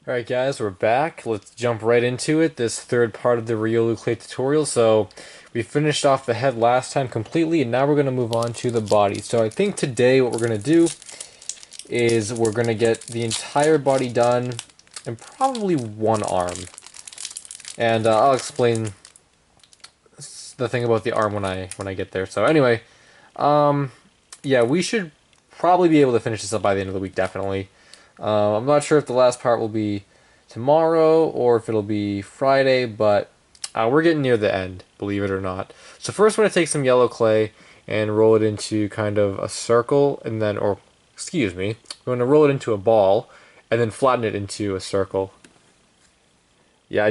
Alright guys, we're back. Let's jump right into it, this third part of the Riolu clay tutorial. So we finished off the head last time completely, and now we're going to move on to the body. So I think today what we're going to do is we're going to get the entire body done in probably one arm. And I'll explain the thing about the arm when I get there. So anyway, yeah, we should probably be able to finish this up by the end of the week, definitely. I'm not sure if the last part will be tomorrow or if it'll be Friday, but we're getting near the end, believe it or not. So first I'm going to take some yellow clay and roll it into kind of a circle, and then, or excuse me, I'm going to roll it into a ball and then flatten it into a circle. Yeah,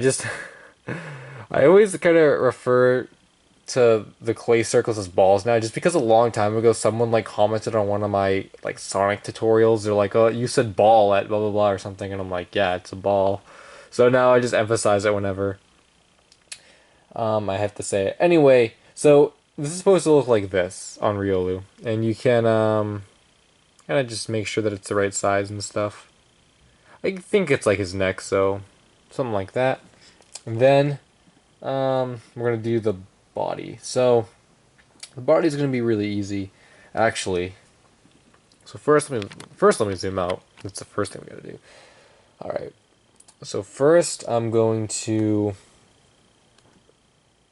I always kind of refer to the clay circles as balls now, just because a long time ago someone like commented on one of my like Sonic tutorials. They're like, "Oh, you said ball at blah blah blah" or something, and I'm like, "Yeah, it's a ball." So now I just emphasize it whenever I have to say it. Anyway, so this is supposed to look like this on Riolu, and you can kind of just make sure that it's the right size and stuff. I think it's like his neck, so something like that. And then we're gonna do the body. So the body is gonna be really easy, actually. So first let me zoom out. That's the first thing we gotta do. All right. So first I'm going to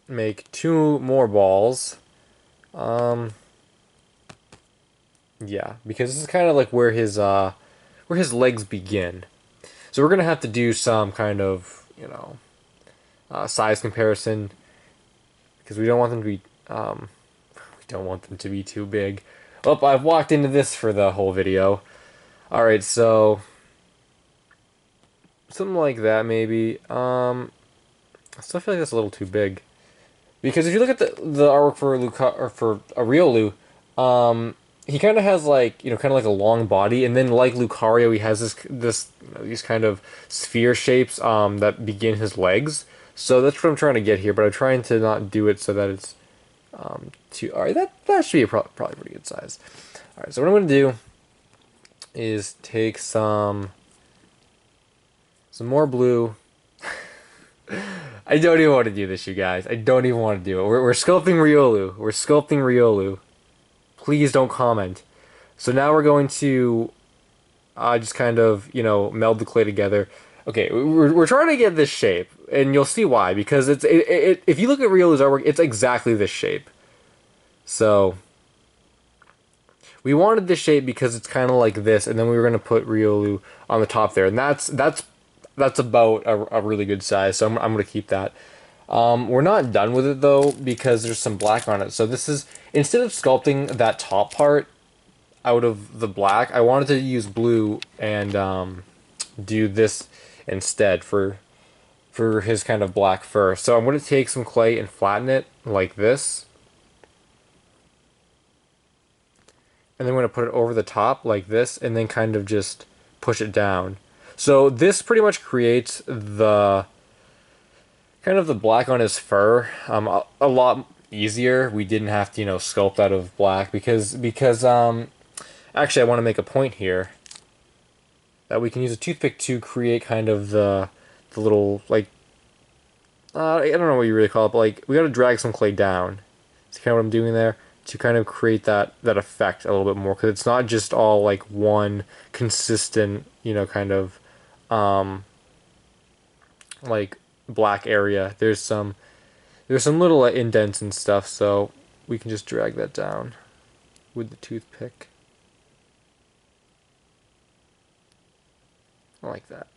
make two more balls. Yeah, because this is kind of like where his legs begin. So we're gonna have to do some kind of size comparison because we don't want them to be we don't want them to be too big. Oh, I've walked into this for the whole video. All right, so something like that maybe. I still feel like that's a little too big because if you look at the artwork for Luca or for Riolu, he kind of has like kind of like a long body, and then like Lucario, he has this these kind of sphere shapes that begin his legs. So that's what I'm trying to get here, but I'm trying to not do it so that it's too. All right, that should be probably a pretty good size. All right, so what I'm gonna do is take some more blue. I don't even want to do this, you guys. I don't even want to do it. We're sculpting Riolu. We're sculpting Riolu. Please don't comment. So now we're going to just kind of, meld the clay together. Okay, we're trying to get this shape, and you'll see why. Because if you look at Riolu's artwork, it's exactly this shape. So we wanted this shape because it's kind of like this, and then we were going to put Riolu on the top there, and that's about a really good size. So I'm going to keep that. We're not done with it though because there's some black on it. So this is, instead of sculpting that top part out of the black, I wanted to use blue and do this instead for his kind of black fur. So I'm going to take some clay and flatten it like this. And then we're going to put it over the top like this, and then kind of just push it down. So this pretty much creates the kind of the black on his fur a lot easier. We didn't have to sculpt out of black because actually I want to make a point here that we can use a toothpick to create kind of the little like I don't know what you really call it, but like we got to drag some clay down. That's kind of what I'm doing there to kind of create that effect a little bit more, because it's not just all like one consistent kind of like black area. There's some little indents and stuff, so we can just drag that down with the toothpick like that.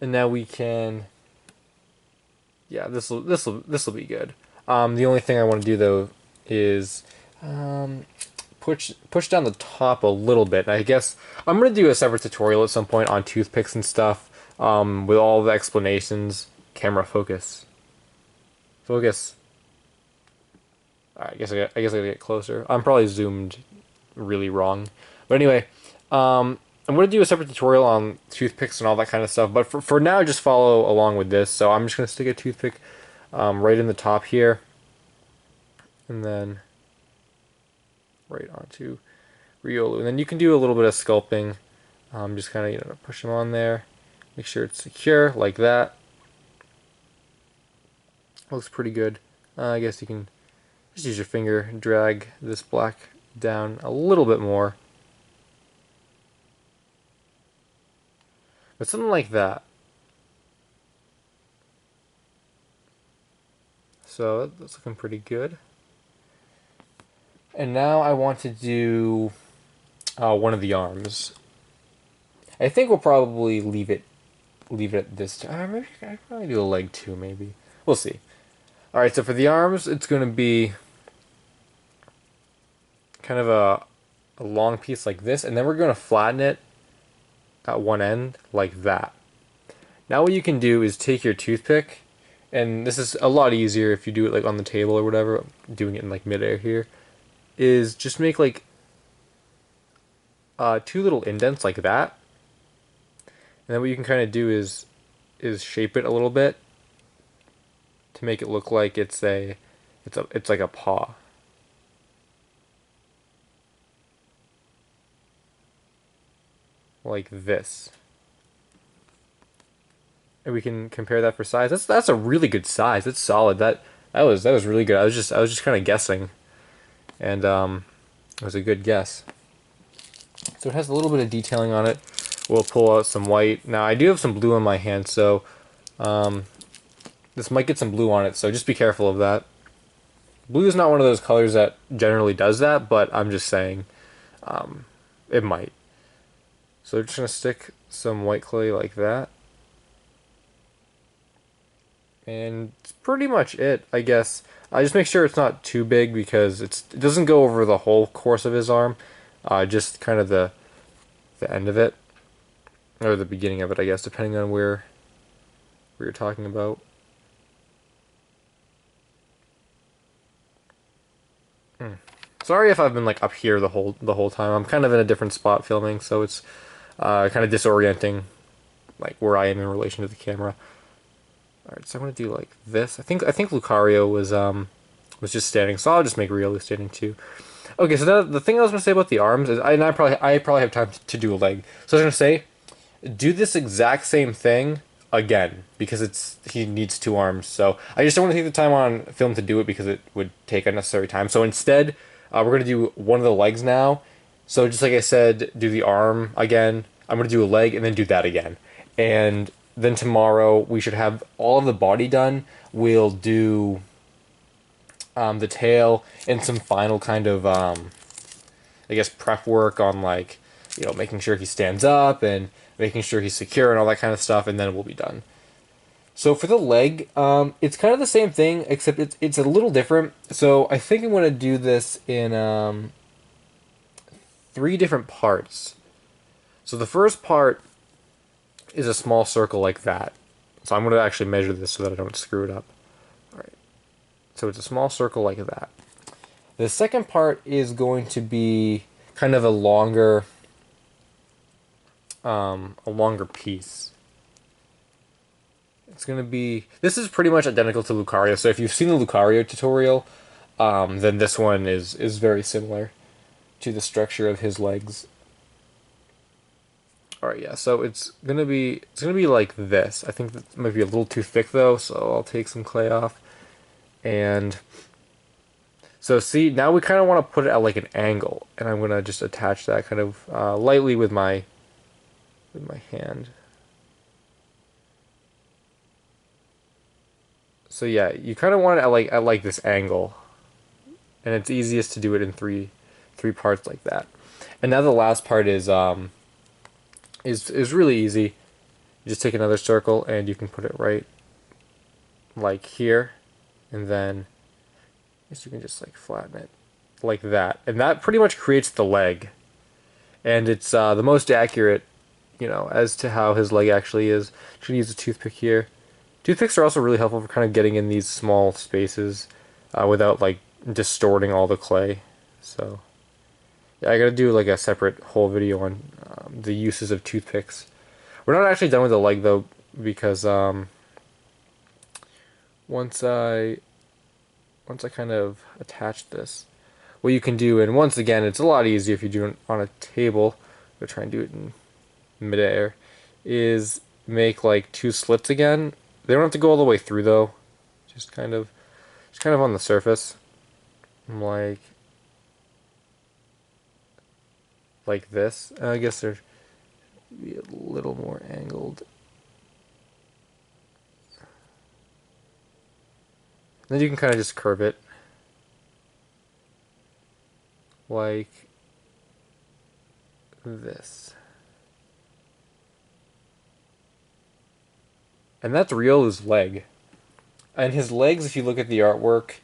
And now we can, yeah, this will be good. The only thing I want to do though is push down the top a little bit. I guess I'm gonna do a separate tutorial at some point on toothpicks and stuff, with all the explanations. Camera focus. Focus. Alright, I guess I gotta get closer. I'm probably zoomed really wrong. But anyway, I'm gonna do a separate tutorial on toothpicks and all that kind of stuff. But for now, just follow along with this. So I'm just gonna stick a toothpick right in the top here, and then right onto Riolu. And then you can do a little bit of sculpting Just kind of push them on there. Make sure it's secure like that. Looks pretty good. I guess you can just use your finger, drag this black down a little bit more. But something like that. So that's looking pretty good. And now I want to do one of the arms. I think we'll probably leave it at this time. Maybe I'd probably do a leg too, maybe. We'll see. Alright, so for the arms, it's going to be kind of a long piece like this, and then we're going to flatten it at one end like that. Now what you can do is take your toothpick, and this is a lot easier if you do it like on the table or whatever, doing it in like midair here, is just make like two little indents like that. And then what you can kind of do is shape it a little bit to make it look like it's like a paw. Like this. And we can compare that for size. That's a really good size. It's solid. That was really good. I was just kind of guessing, and it was a good guess. So it has a little bit of detailing on it. We'll pull out some white. Now I do have some blue on my hand, so this might get some blue on it. So just be careful of that. Blue is not one of those colors that generally does that, but I'm just saying it might. So we're just gonna stick some white clay like that. And it's pretty much it, I guess. I just make sure it's not too big because it doesn't go over the whole course of his arm, just kind of the end of it, or the beginning of it, I guess, depending on where you're talking about. Sorry if I've been like up here the whole time. I'm kind of in a different spot filming, so it's kind of disorienting, like where I am in relation to the camera. Alright, so I'm gonna do like this. I think Lucario was just standing, so I'll just make Riolu standing too. Okay, so the thing I was gonna say about the arms is I probably have time to do a leg. So I was gonna say, do this exact same thing again because he needs two arms. So I just don't want to take the time on film to do it because it would take unnecessary time. So instead, we're gonna do one of the legs now. So just like I said, do the arm again. I'm gonna do a leg and then do that again. And then tomorrow we should have all of the body done. We'll do the tail and some final kind of I guess prep work on like making sure he stands up and making sure he's secure and all that kind of stuff, and then we'll be done. So for the leg, it's kind of the same thing except it's a little different. So I think I'm going to do this in 3 different parts. So the first part is a small circle like that. So I'm going to actually measure this so that I don't screw it up. Alright. So it's a small circle like that. The second part is going to be kind of a longer piece. It's going to be... This is pretty much identical to Lucario. So if you've seen the Lucario tutorial, then this one is very similar to the structure of his legs. Alright, yeah, so it's gonna be like this. I think that might be a little too thick though, so I'll take some clay off. And so see, now we kind of want to put it at like an angle, and I'm gonna just attach that kind of lightly with my hand. So yeah, you kind of want it at like this angle, and it's easiest to do it in three parts like that. And now the last part is really easy. You just take another circle and you can put it right like here, and then I guess you can just like flatten it like that, and that pretty much creates the leg. And it's the most accurate, as to how his leg actually is. You should use a toothpick here. Toothpicks are also really helpful for kind of getting in these small spaces without like distorting all the clay. So yeah, I gotta do like a separate whole video on the uses of toothpicks. We're not actually done with the leg though, because once I kind of attach this, what you can do, and once again, it's a lot easier if you do it on a table. I'm gonna try and do it in midair is make like 2 slits again. They don't have to go all the way through though. Just kind of on the surface. Like this. I guess they're be a little more angled. Then you can kind of just curve it. Like this. And that's Riolu's leg. And his legs, if you look at the artwork,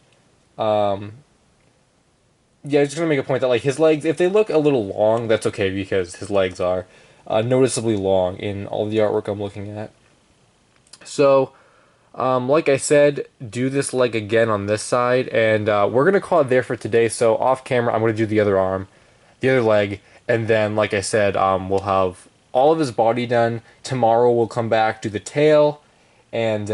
yeah, I'm just gonna make a point that like his legs, if they look a little long, that's okay because his legs are noticeably long in all the artwork I'm looking at. So, like I said, do this leg again on this side, and we're gonna call it there for today. So off camera, I'm gonna do the other arm, the other leg, and then, like I said, we'll have all of his body done. Tomorrow we'll come back, do the tail, and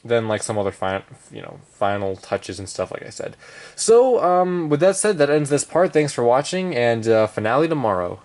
then like some other final touches and stuff, like I said. So with that said, that ends this part. Thanks for watching, and finale tomorrow.